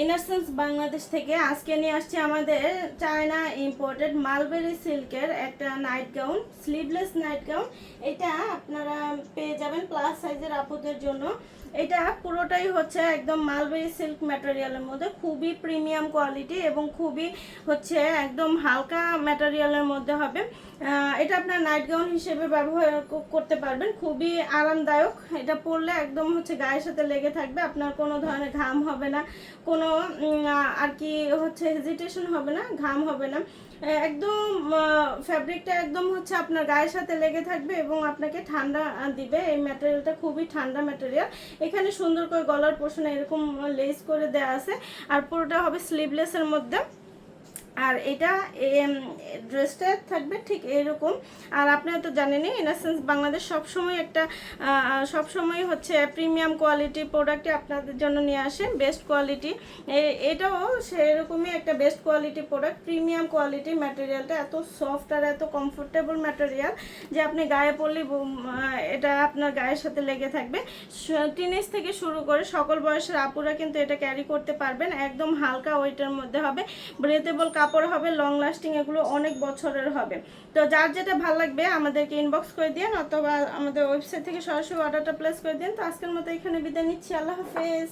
ইনারসেন্স বাংলাদেশ থেকে আজকে নিয়ে আসছি আমাদের চায়না ইম্পোর্টেড মালবেরি সিল্কের একটা night gown, sleeveless night gown. এটা আপনারা পেয়ে যাবেন প্লাস সাইজের আপুদের জন্য। এটা পুরোটাই হচ্ছে একদম মালবেরি সিল্ক ম্যাটেরিয়ালের মধ্যে, খুবই প্রিমিয়াম কোয়ালিটি এবং খুবই হচ্ছে একদম হালকা ম্যাটেরিয়ালের মধ্যে হবে। এটা আপনার নাইট গাউন হিসেবে ব্যবহার করতে পারবেন, খুবই আরামদায়ক। এটা পরলে একদম হচ্ছে গায়ের সাথে লেগে থাকবে, আপনার কোনো ধরনের ঘাম হবে না, কোনো আর কি হচ্ছে হেজিটেশন হবে না, ঘাম হবে না। একদম ফ্যাব্রিকটা একদম হচ্ছে আপনার গায়ের সাথে লেগে থাকবে এবং আপনাকে ঠান্ডা দিবে। এই ম্যাটেরিয়ালটা খুবই ঠান্ডা ম্যাটেরিয়াল। এখানে সুন্দর করে গলার পোর্শনে এরকম লেস করে দেওয়া আছে, আর পুরোটা হবে স্লিভলেসের মধ্যে। আর এটা ড্রেসটা থাকবে ঠিক এরকম। আর আপনারা তো জানেনই ইনারসেন্স বাংলাদেশ সবসময় হচ্ছে প্রিমিয়াম কোয়ালিটি প্রোডাক্টই আপনাদের জন্য নিয়ে আসে, বেস্ট কোয়ালিটি। এটাও সেরকমই একটা best quality product, premium quality. ম্যাটেরিয়ালটা এত সফট আর এত কমফোর্টেবল ম্যাটেরিয়াল যে আপনি গায়ে পরলে এটা আপনার গায়ের সাথে লেগে থাকবে। টিনেজ থেকে শুরু করে সকল বয়সের আপুরা কিন্তু এটা ক্যারি করতে পারবেন। একদম হালকা ওয়েটের মধ্যে হবে, ব্রেথেবল কাপড় হবে, লং লাস্টিং, এগুলো অনেক বছরের হবে। তো যার যেটা ভালো লাগবে আমাদেরকে ইনবক্স করে দিন, অথবা আমাদের ওয়েবসাইট থেকে সরাসরি অর্ডারটা প্লেস করে দিন। তো আজকের মতো এখানে বিদায় নিচ্ছি, আল্লাহ হাফেজ।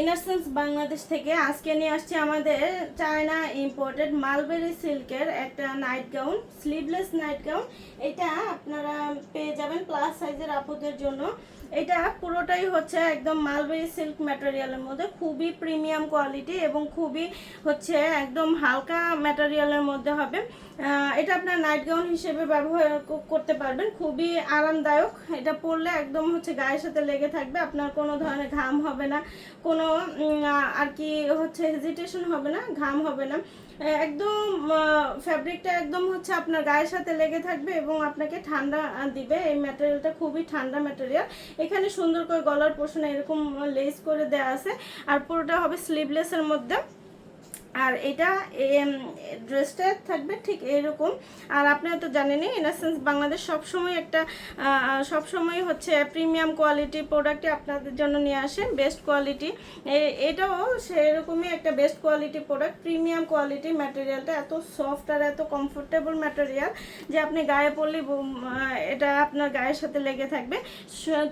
ইনারসেন্স বাংলাদেশ থেকে আজকে নিয়ে আসছি আমাদের চায়না ইম্পোর্টেড মালবেরি সিল্কের একটা night gown, sleeveless night gown. এটা আপনারা পেয়ে যাবেন প্লাস সাইজের আপুদের জন্য। এটা পুরোটাই হচ্ছে একদম মালবেরি সিল্ক ম্যাটেরিয়ালের মধ্যে, খুবই প্রিমিয়াম কোয়ালিটি এবং খুবই হচ্ছে একদম হালকা ম্যাটেরিয়ালের মধ্যে হবে। এটা আপনার নাইট গাউন হিসেবে ব্যবহার করতে পারবেন, খুবই আরামদায়ক। এটা পরলে একদম হচ্ছে গায়ের সাথে লেগে থাকবে, আপনার কোনো ধরনের ঘাম হবে না, কোনো আর কি হচ্ছে হেজিটেশন হবে না, ঘাম হবে না। একদম ফ্যাব্রিকটা একদম হচ্ছে আপনার গায়ের সাথে লেগে থাকবে এবং আপনাকে ঠান্ডা দিবে। এই ম্যাটেরিয়ালটা খুবই ঠান্ডা ম্যাটেরিয়াল। এখানে সুন্দর করে গলার পোর্শনে এরকম লেস করে দেওয়া আছে, আর পুরোটা হবে স্লিভলেসের মধ্যে। আর এটা ড্রেসটা থাকবে ঠিক এরকম। আর আপনারা তো জানেনই ইনারসেন্স বাংলাদেশ সবসময় হচ্ছে প্রিমিয়াম কোয়ালিটি প্রোডাক্টই আপনাদের জন্য নিয়ে আসে, বেস্ট কোয়ালিটি। এটাও সেরকমই একটা best quality product, premium quality. ম্যাটেরিয়ালটা এত সফট আর এত কমফোর্টেবল ম্যাটেরিয়াল যে আপনি গায়ে পরলে এটা আপনার গায়ের সাথে লেগে থাকবে।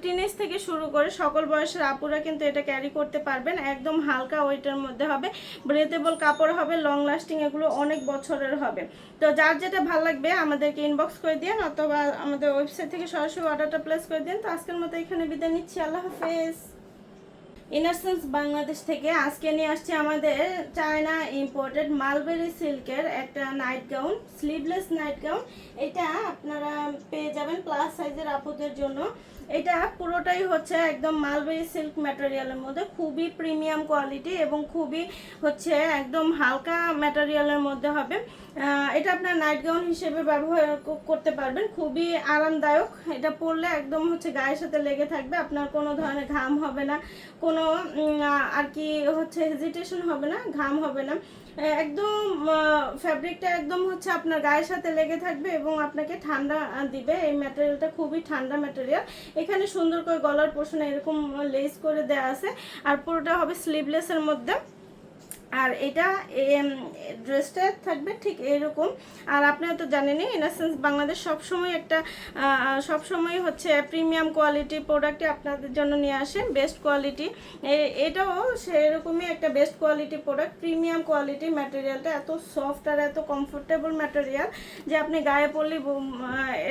টিনেজ থেকে শুরু করে সকল বয়সের আপুরা কিন্তু এটা ক্যারি করতে পারবেন। একদম হালকা ওয়েটের মধ্যে হবে, ব্রেথেবল কাপড় হবে, লং লাস্টিং, এগুলো অনেক বছরের হবে। তো যার যেটা ভালো লাগবে আমাদেরকে ইনবক্স করে দিন, অথবা আমাদের ওয়েবসাইট থেকে সরাসরি অর্ডারটা প্লেস করে দিন। তো আজকের মতো এখানে বিদায় নিচ্ছি, আল্লাহ হাফেজ। ইনারসেন্স বাংলাদেশ থেকে আজকে নিয়ে আসছি আমাদের চায়না ইম্পোর্টেড মালবেরি সিল্কের একটা night gown, sleeveless night gown. এটা আপনারা পেয়ে যাবেন প্লাস সাইজের আপুদের জন্য। এটা পুরোটাই হচ্ছে একদম মালবেরি সিল্ক ম্যাটেরিয়ালের মধ্যে, খুবই প্রিমিয়াম কোয়ালিটি এবং খুবই হচ্ছে একদম হালকা ম্যাটেরিয়ালের মধ্যে হবে। এটা আপনার নাইট গাউন হিসেবে ব্যবহার করতে পারবেন, খুবই আরামদায়ক। এটা পরলে একদম হচ্ছে গায়ের সাথে লেগে থাকবে, আপনার কোনো ধরনের ঘাম হবে না, কোনো আর কি হচ্ছে হেজিটেশন হবে না, ঘাম হবে না। একদম ফ্যাব্রিকটা একদম হচ্ছে আপনার গায়ের সাথে লেগে থাকবে এবং আপনাকে ঠান্ডা দিবে। এই ম্যাটেরিয়ালটা খুবই ঠান্ডা ম্যাটেরিয়াল। এখানে সুন্দর করে গলার পোর্শনে এরকম লেস করে দেওয়া আছে, আর পুরোটা হবে স্লিভলেসের মধ্যে। আর এটা ড্রেসটা থাকবে ঠিক এরকম। আর আপনারা তো জানেনই ইনারসেন্স বাংলাদেশ সবসময় হচ্ছে প্রিমিয়াম কোয়ালিটি প্রোডাক্টই আপনাদের জন্য নিয়ে আসে, বেস্ট কোয়ালিটি। এটাও সেরকমই একটা best quality product, premium quality. ম্যাটেরিয়ালটা এত সফট আর এত কমফোর্টেবল ম্যাটেরিয়াল যে আপনি গায়ে পরলে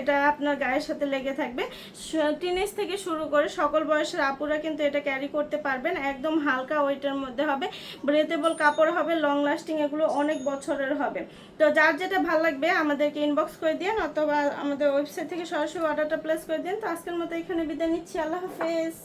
এটা আপনার গায়ের সাথে লেগে থাকবে। টিনেজ থেকে শুরু করে সকল বয়সের আপুরা কিন্তু এটা ক্যারি করতে পারবেন। একদম হালকা ওয়েটের মধ্যে হবে, ব্রেথেবল কাপড় হবে, লং লাস্টিং, এগুলো অনেক বছরের হবে। তো যার যেটা ভালো লাগবে আমাদেরকে ইনবক্স করে দিন, অথবা আমাদের ওয়েবসাইট থেকে সরাসরি অর্ডারটা প্লেস করে দিন। তো আজকের মতো এখানে বিদায় নিচ্ছি, আল্লাহ হাফেজ।